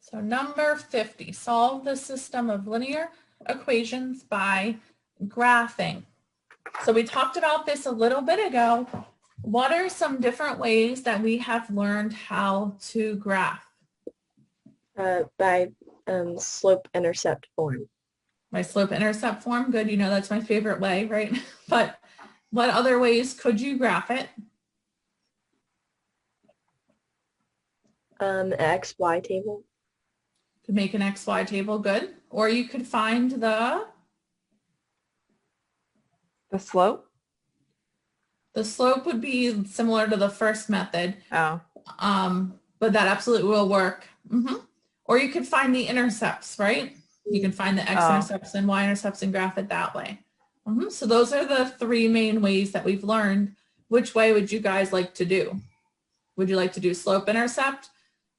So number 50, solve the system of linear equations by graphing. So we talked about this a little bit ago. What are some different ways that we have learned how to graph? By slope-intercept form. My slope-intercept form, good. You know that's my favorite way, right? But what other ways could you graph it? XY table. Could make an XY table, good. Or you could find the slope? The slope would be similar to the first method. Oh. But that absolutely will work. Or you could find the intercepts, right? You can find the x-intercepts and y-intercepts and graph it that way. So those are the three main ways that we've learned. Which way would you guys like to do? Would you like to do slope-intercept?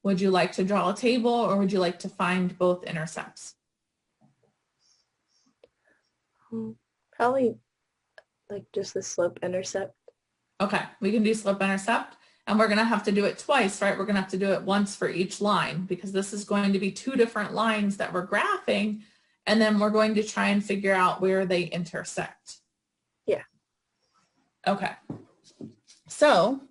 Would you like to draw a table, or would you like to find both intercepts? Probably like just the slope-intercept. Okay, we can do slope-intercept. And we're going to have to do it twice, right? We're going to have to do it once for each line, because this is going to be two different lines that we're graphing. And then we're going to try and figure out where they intersect. Yeah. Okay. So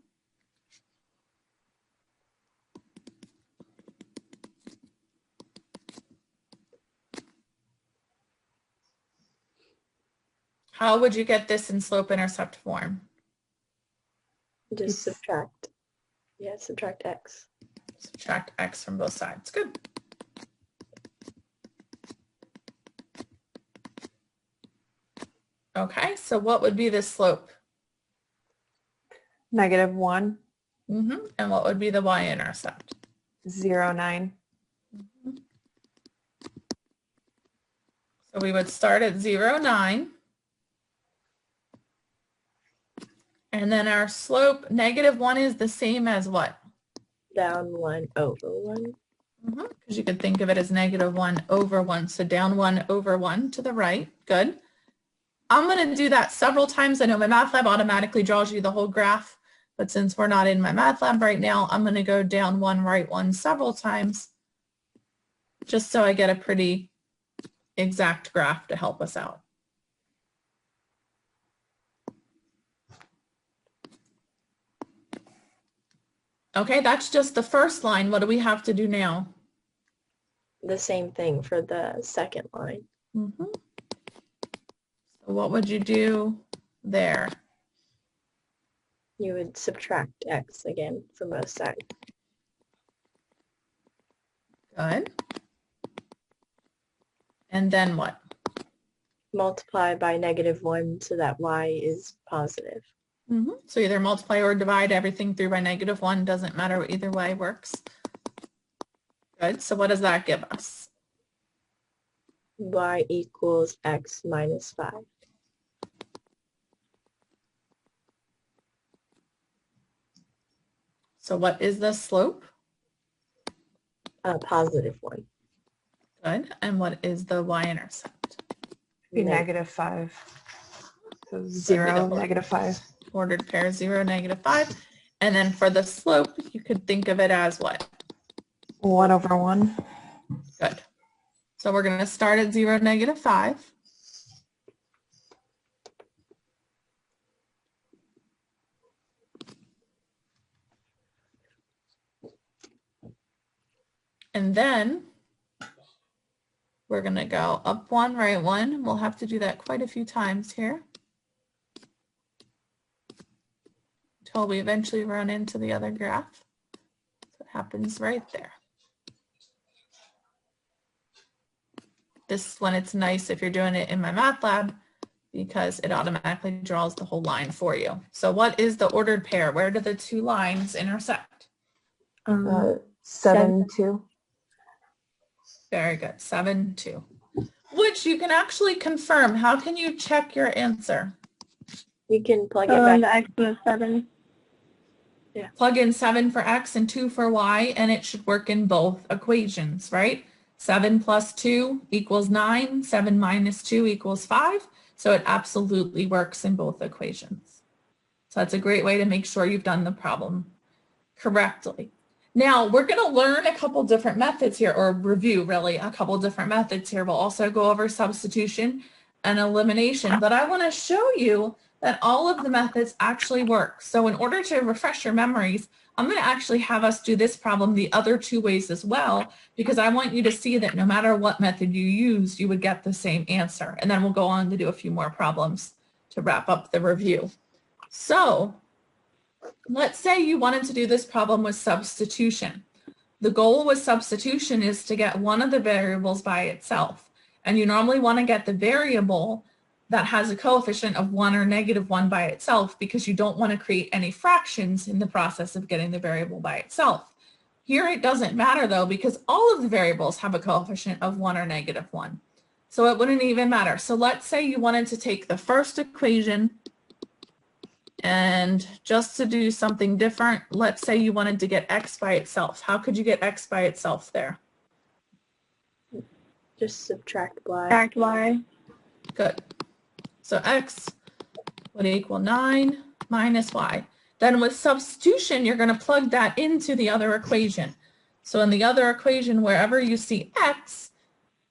how would you get this in slope-intercept form? Just subtract. Yeah, subtract x. Subtract x from both sides. Good. Okay, so what would be the slope? -1. And what would be the y-intercept? 0, 9. So we would start at 0, 9. And then our slope, -1, is the same as what? Down 1 over 1. Because you could think of it as -1 over 1. So down 1 over 1 to the right. Good. I'm going to do that several times. I know my math lab automatically draws you the whole graph, but since we're not in my math lab right now, I'm going to go down 1, right 1 several times, just so I get a pretty exact graph to help us out. Okay, that's just the first line. What do we have to do now? The same thing for the second line. So what would you do there? You would subtract x again from both sides. Good. And then what? Multiply by -1 so that y is positive. So either multiply or divide everything through by -1. Doesn't matter, either way works. Good. So what does that give us? Y equals x minus 5. So what is the slope? +1. Good. And what is the y-intercept? Be -5. So 0, -5. Ordered pair, 0, -5. And then for the slope, you could think of it as what? 1 over 1. Good. So we're going to start at 0, -5. And then we're going to go up 1, right 1. We'll have to do that quite a few times here until we eventually run into the other graph. So it happens right there. This one, it's nice if you're doing it in my math lab because it automatically draws the whole line for you. So what is the ordered pair? Where do the two lines intersect? 7, 2. Very good. 7, 2. Which you can actually confirm. How can you check your answer? You can plug it back. X was 7. Yeah. Plug in 7 for x and 2 for y, and it should work in both equations, right? 7 plus 2 equals 9. 7 minus 2 equals 5. So it absolutely works in both equations. So that's a great way to make sure you've done the problem correctly. Now we're going to learn a couple different methods here, or review really a couple different methods here. We'll also go over substitution and elimination, but I want to show you that all of the methods actually work. So in order to refresh your memories, I'm going to actually have us do this problem the other two ways as well, because I want you to see that no matter what method you use, you would get the same answer. And then we'll go on to do a few more problems to wrap up the review. So let's say you wanted to do this problem with substitution. The goal with substitution is to get one of the variables by itself. And you normally want to get the variable that has a coefficient of 1 or -1 by itself, because you don't want to create any fractions in the process of getting the variable by itself. Here it doesn't matter though, because all of the variables have a coefficient of 1 or -1. So it wouldn't even matter. So let's say you wanted to take the first equation, and just to do something different, let's say you wanted to get x by itself. How could you get x by itself there? Just subtract y. Subtract y. Good. So x would equal 9 minus y. Then with substitution, you're going to plug that into the other equation. So in the other equation, wherever you see x,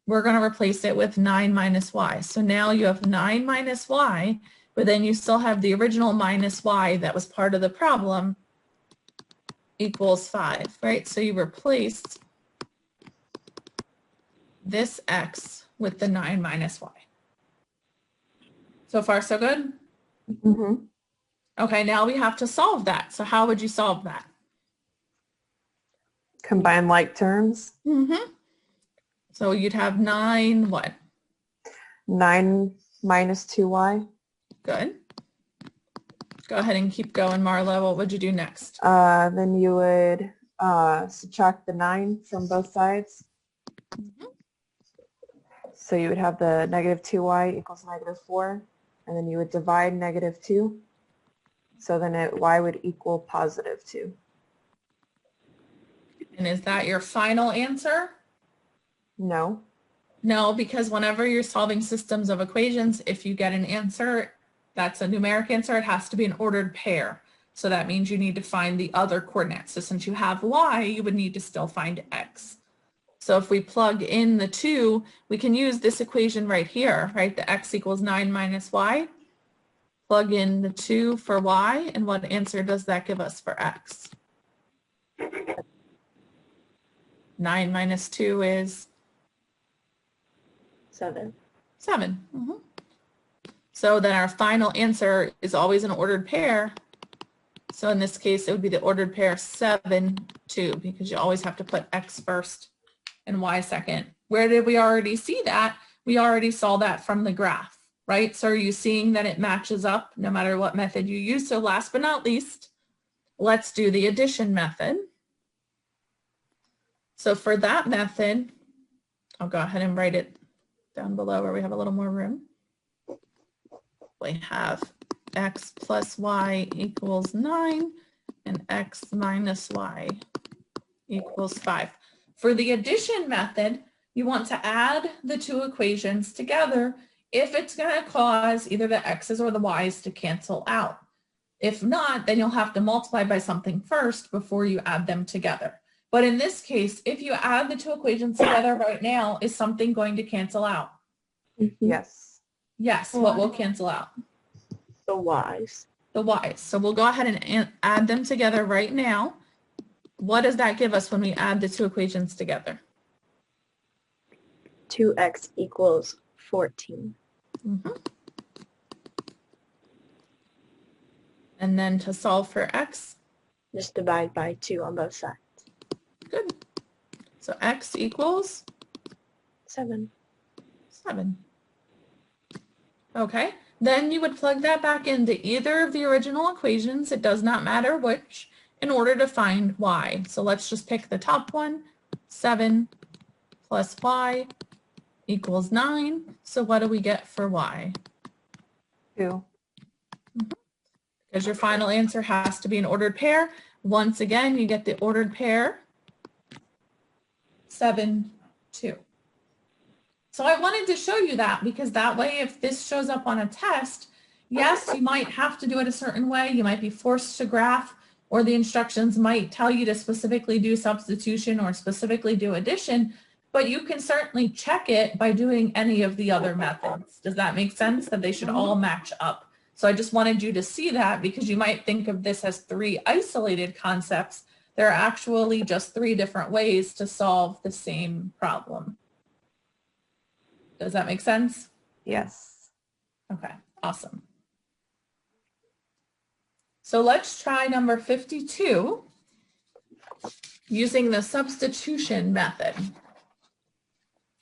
we're going to replace it with 9 minus y. So now you have 9 minus y, but then you still have the original minus y that was part of the problem equals 5, right? So you replaced this x with the 9 minus y. So far, so good? Mm-hmm. Okay, now we have to solve that. So how would you solve that? Combine like terms. Mm-hmm. So you'd have 9 what? 9 minus 2y. Good. Go ahead and keep going, Marla. What would you do next? Then you would subtract the 9 from both sides. Mhm. So you would have the -2y equals -4, and then you would divide -2. So then y would equal +2. And is that your final answer? No. No, because whenever you're solving systems of equations, if you get an answer that's a numeric answer, it has to be an ordered pair. So that means you need to find the other coordinates. So since you have y, you would need to still find x. So if we plug in the 2, we can use this equation right here, right? The x equals 9 minus y. Plug in the 2 for y, and what answer does that give us for x? 9 minus 2 is 7. 7. Mhm. So then our final answer is always an ordered pair. So in this case, it would be the ordered pair 7, 2, because you always have to put x first and y second. Where did we already see that? We already saw that from the graph, right? So are you seeing that it matches up no matter what method you use? So last but not least, let's do the addition method. So for that method, I'll go ahead and write it down below where we have a little more room. We have x plus y equals 9 and x minus y equals 5. For the addition method, you want to add the two equations together if it's going to cause either the x's or the y's to cancel out. If not, then you'll have to multiply by something first before you add them together. But in this case, if you add the two equations together right now, is something going to cancel out? Yes. Yes, what will cancel out? The y's. The y's. So we'll go ahead and add them together right now. What does that give us when we add the two equations together? 2x equals 14. Mm-hmm. And then to solve for x? Just divide by 2 on both sides. Good. So x equals? 7. 7. Okay. Then you would plug that back into either of the original equations, it does not matter which, in order to find y. So let's just pick the top one. 7 plus y equals 9. So what do we get for y? 2. Because your final answer has to be an ordered pair. Once again, you get the ordered pair, 7, 2. So I wanted to show you that because that way, if this shows up on a test, yes, you might have to do it a certain way. You might be forced to graph or the instructions might tell you to specifically do substitution or specifically do addition, but you can certainly check it by doing any of the other methods. Does that make sense? That they should all match up. So I just wanted you to see that because you might think of this as 3 isolated concepts. There are actually just 3 different ways to solve the same problem. Does that make sense? Yes. Okay, awesome. So let's try number 52 using the substitution method.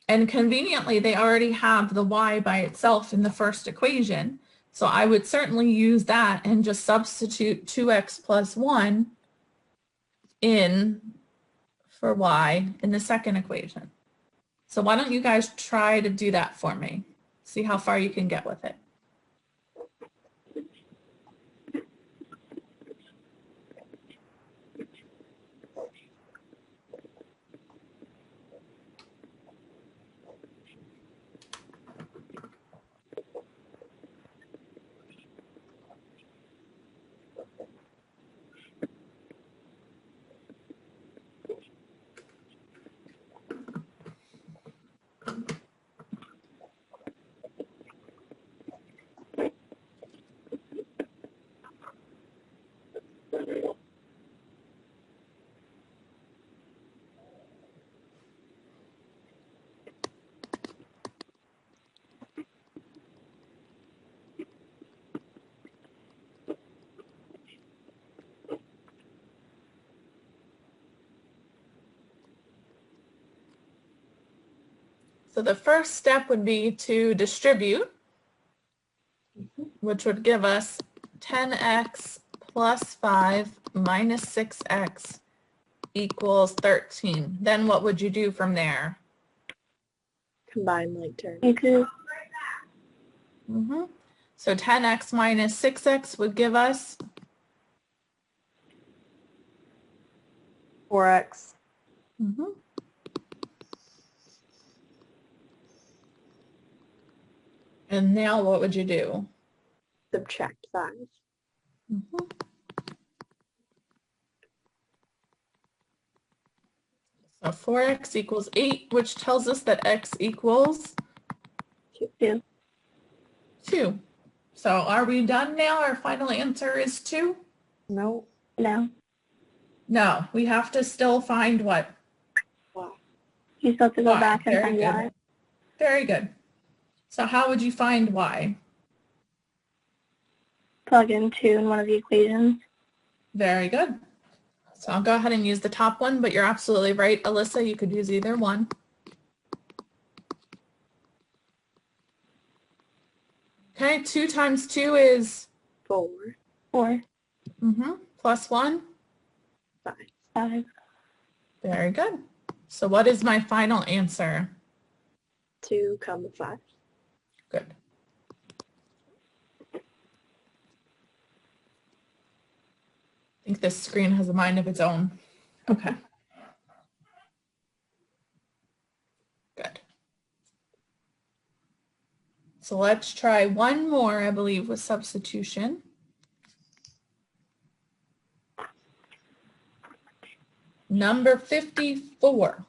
And conveniently, they already have the y by itself in the first equation. So I would certainly use that and just substitute 2x plus 1 in for y in the second equation. So why don't you guys try to do that for me? See how far you can get with it. So the first step would be to distribute, which would give us 10x plus 5 minus 6x equals 13. Then what would you do from there? Combine like terms. So 10x minus 6x would give us 4x. And now what would you do? Subtract 5. So 4x equals 8, which tells us that x equals 2. 2. So are we done now? Our final answer is 2? No. No. No, we have to still find what? Wow. You still have to go Y. back and Very find good. y. Very good. So how would you find y? Plug in 2 in one of the equations. Very good. So I'll go ahead and use the top one, but you're absolutely right, Alyssa. You could use either one. Okay, 2 times 2 is 4. 4, plus 1. 5. 5. Very good. So what is my final answer? 2, 5. Good. I think this screen has a mind of its own. Okay. Good. So let's try one more, I believe, with substitution. Number 54.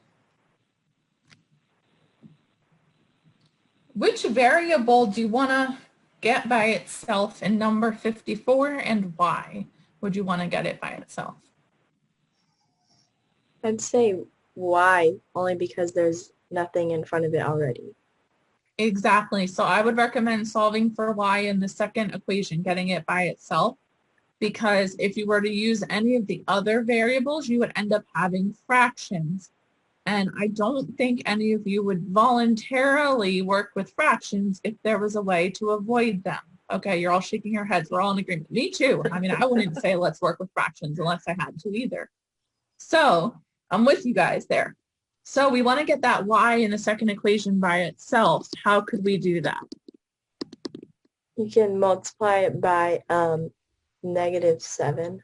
Which variable do you want to get by itself in number 54, and why would you want to get it by itself? I'd say y, only because there's nothing in front of it already. Exactly. So I would recommend solving for y in the second equation, getting it by itself, because if you were to use any of the other variables, you would end up having fractions. And I don't think any of you would voluntarily work with fractions if there was a way to avoid them. Okay, you're all shaking your heads. We're all in agreement. Me too. I mean, I wouldn't say let's work with fractions unless I had to either. So I'm with you guys there. So we want to get that y in the second equation by itself. How could we do that? You can multiply it by -7.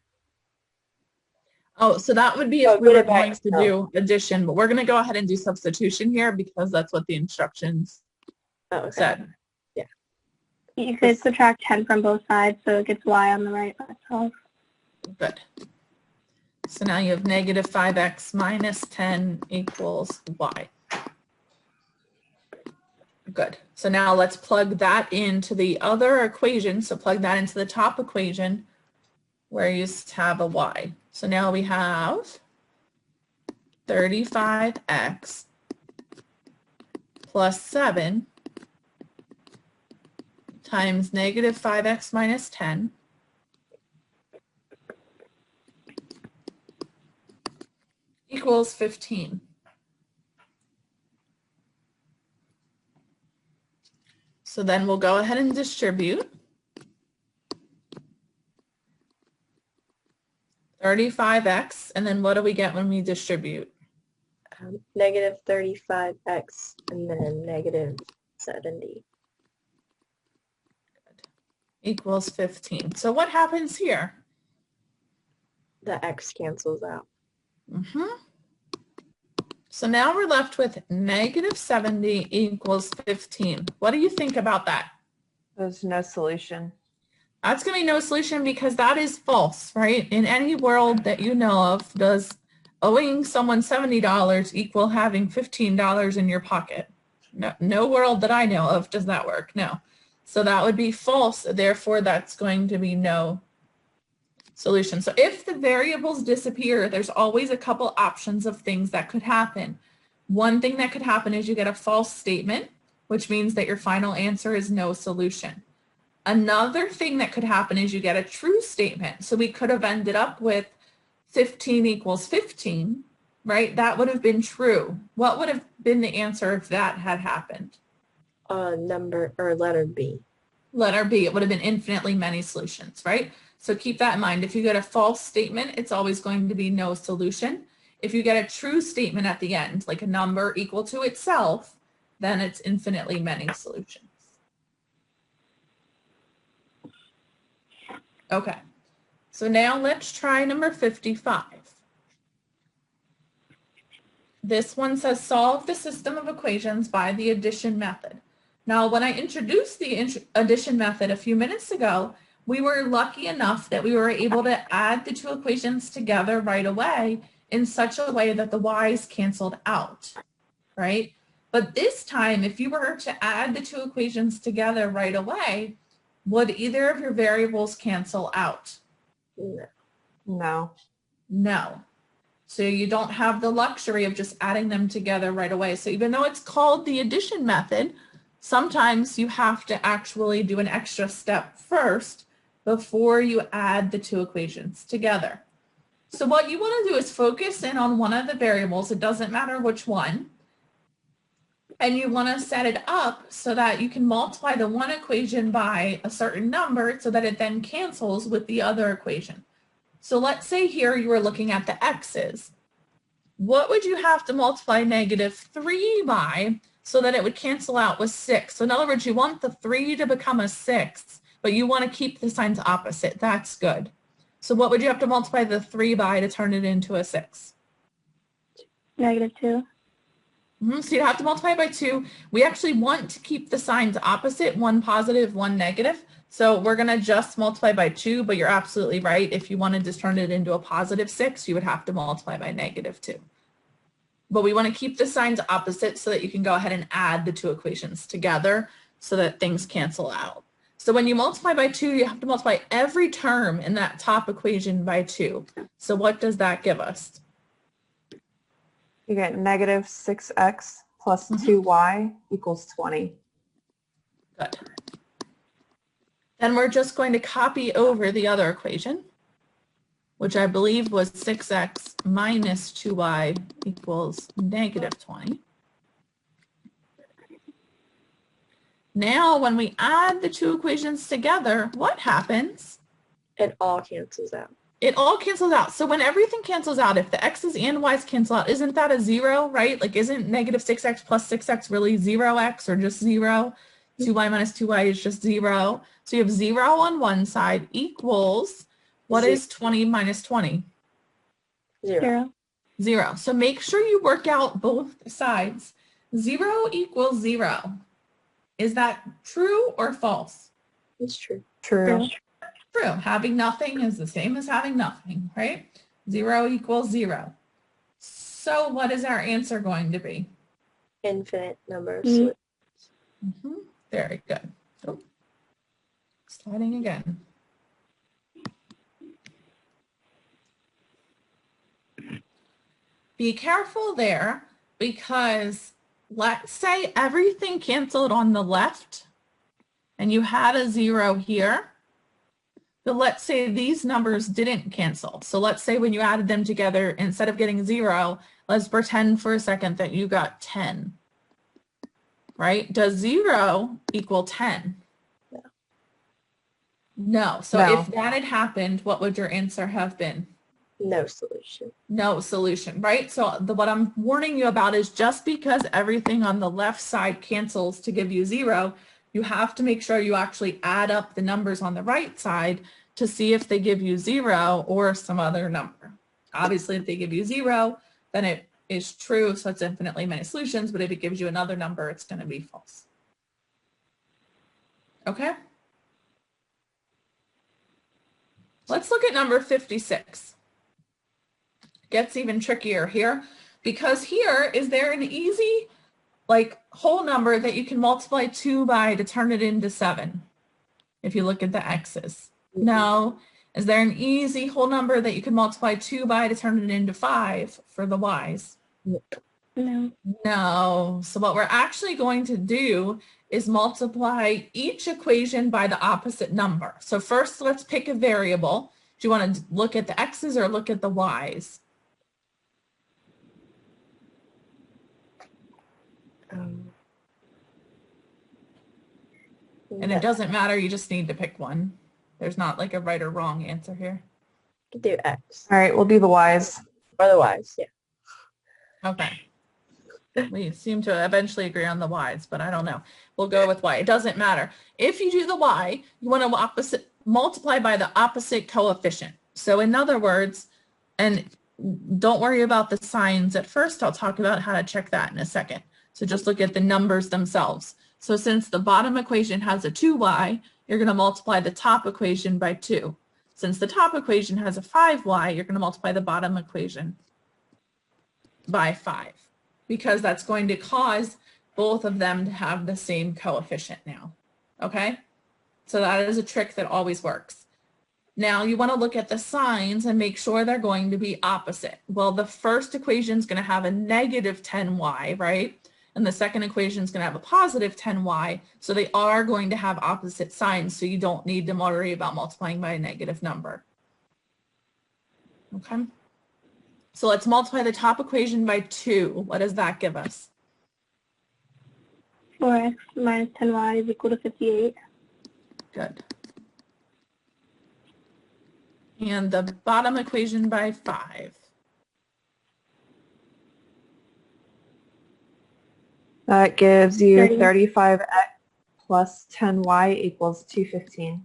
Oh, so that would be Oh, if we get were it by going to do addition, but we're going to go ahead and do substitution here because that's what the instructions Oh, okay. said. Yeah. You could subtract 10 from both sides, so it gets y on the right by itself. Good. So now you have negative 5x minus 10 equals y. Good. So now let's plug that into the other equation. So plug that into the top equation where you have a y. So now we have 35x plus 7 times negative 5x minus 10 equals 15. So then we'll go ahead and distribute 35x, and then what do we get when we distribute? Negative 35x and then negative 70. Equals 15. So what happens here? The x cancels out. So now we're left with negative 70 equals 15. What do you think about that? There's no solution. That's going to be no solution because that is false, right? In any world that you know of, does owing someone $70 equal having $15 in your pocket? No, no world that I know of does that work. No. So that would be false. Therefore, that's going to be no solution. So if the variables disappear, there's always a couple options of things that could happen. One thing that could happen is you get a false statement, which means that your final answer is no solution. Another thing that could happen is you get a true statement. So we could have ended up with 15 equals 15, right? That would have been true. What would have been the answer if that had happened? Number or letter B. Letter B, it would have been infinitely many solutions, right? So keep that in mind. If you get a false statement, it's always going to be no solution. If you get a true statement at the end, like a number equal to itself, then it's infinitely many solutions. Okay, so now let's try number 55. This one says solve the system of equations by the addition method. Now, when I introduced the addition method a few minutes ago, we were lucky enough that we were able to add the two equations together right away in such a way that the y's canceled out, right? But this time, if you were to add the two equations together right away, would either of your variables cancel out? No. No. So you don't have the luxury of just adding them together right away. So even though it's called the addition method, sometimes you have to actually do an extra step first before you add the two equations together. So what you want to do is focus in on one of the variables. It doesn't matter which one. And you want to set it up so that you can multiply the one equation by a certain number so that it then cancels with the other equation. So let's say here you were looking at the x's. What would you have to multiply negative 3 by so that it would cancel out with 6? So in other words, you want the 3 to become a 6, but you want to keep the signs opposite. That's good. So what would you have to multiply the 3 by to turn it into a 6? Negative 2. So you'd have to multiply by 2. We actually want to keep the signs opposite, one positive, one negative. So we're going to just multiply by 2, but you're absolutely right. If you wanted to turn it into a positive 6, you would have to multiply by negative 2. But we want to keep the signs opposite so that you can go ahead and add the two equations together so that things cancel out. So when you multiply by 2, you have to multiply every term in that top equation by 2. So what does that give us? You get negative 6x plus 2y equals 20. Good. Then we're just going to copy over the other equation, which I believe was 6x minus 2y equals negative 20. Now, when we add the two equations together, what happens? It all cancels out. It all cancels out. So when everything cancels out, if the x's and y's cancel out, isn't that a 0, right? Like, isn't negative 6x plus 6x really 0x or just 0? 2y minus 2y is just 0. So you have 0 on one side equals, what is 20 minus 20? 0. 0. So make sure you work out both sides. 0 equals 0. Is that true or false? It's true. True. True. Having nothing is the same as having nothing, right? 0 equals 0. So what is our answer going to be? Infinite number of Mhm. solutions. Very good. Oh, sliding again. Be careful there, because let's say everything canceled on the left and you had a 0 here. But let's say these numbers didn't cancel. So let's say when you added them together, instead of getting 0, let's pretend for a second that you got 10. Right? Does 0 equal 10? No. No. So No. if that had happened, what would your answer have been? No solution. No solution, right? So what I'm warning you about is, just because everything on the left side cancels to give you 0, you have to make sure you actually add up the numbers on the right side to see if they give you 0 or some other number. Obviously, if they give you 0, then it is true, so it's infinitely many solutions, but if it gives you another number, it's going to be false. Okay? Let's look at number 56. Gets even trickier here, because here, is there an easy whole number that you can multiply 2 by to turn it into 7? If you look at the x's. No. Is there an easy whole number that you can multiply 2 by to turn it into 5 for the y's? No. No. So what we're actually going to do is multiply each equation by the opposite number. So first, let's pick a variable. Do you want to look at the x's or look at the y's? And it doesn't matter, you just need to pick one. There's not like a right or wrong answer here. Do X. All right, we'll do the Y's. Otherwise, yeah. Okay. We seem to eventually agree on the y's, but I don't know. We'll go with y. It doesn't matter. If you do the y, you want to multiply by the opposite coefficient. So in other words, and don't worry about the signs at first. I'll talk about how to check that in a second. So just look at the numbers themselves. So since the bottom equation has a 2y, you're going to multiply the top equation by 2. Since the top equation has a 5y, you're going to multiply the bottom equation by 5, because that's going to cause both of them to have the same coefficient now. Okay? So that is a trick that always works. Now you want to look at the signs and make sure they're going to be opposite. Well, the first equation is going to have a negative 10y, right? And the second equation is going to have a positive 10y. So they are going to have opposite signs. So you don't need to worry about multiplying by a negative number. Okay. So let's multiply the top equation by 2. What does that give us? 4x minus 10y is equal to 58. Good. And the bottom equation by 5. That gives you 30. 35x plus 10y equals 215.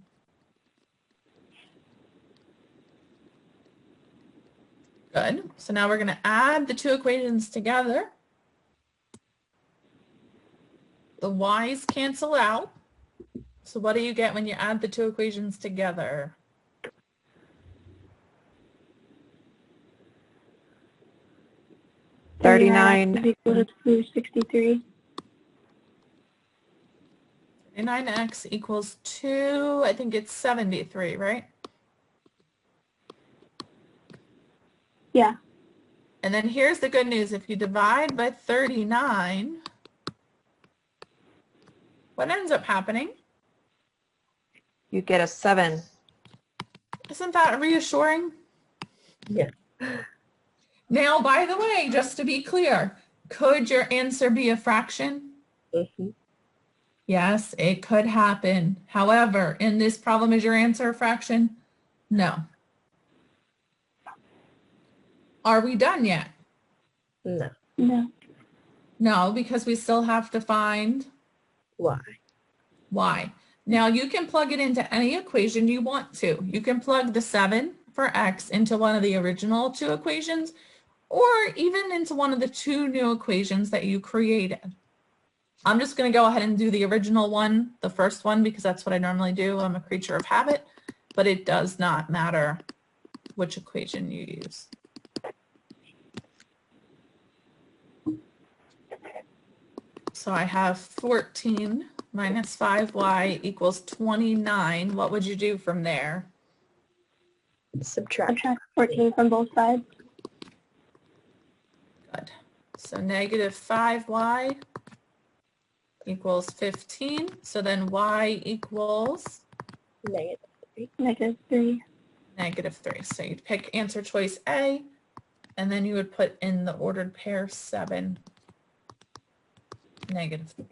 Good. So now we're going to add the two equations together. The y's cancel out. So what do you get when you add the two equations together? Is 39. equal to 263. 39x equals 2, I think it's 73, right? Yeah. And then here's the good news. If you divide by 39, what ends up happening? You get a 7. Isn't that reassuring? Yeah. Now, by the way, just to be clear, could your answer be a fraction? Mm-hmm. Yes, it could happen. However, in this problem, is your answer a fraction? No. Are we done yet? No. No. No, because we still have to find Why? y. Now you can plug it into any equation you want to. You can plug the 7 for x into one of the original two equations, or even into one of the two new equations that you created. I'm just going to go ahead and do the original one, the first one, because that's what I normally do. I'm a creature of habit, but it does not matter which equation you use. So I have 14 minus 5y equals 29. What would you do from there? Subtract. Subtract 14 from both sides. Good. So negative 5y equals 15. So then y equals Negative 3. Negative 3. negative 3. So you'd pick answer choice A, and then you would put in the ordered pair 7, negative 3.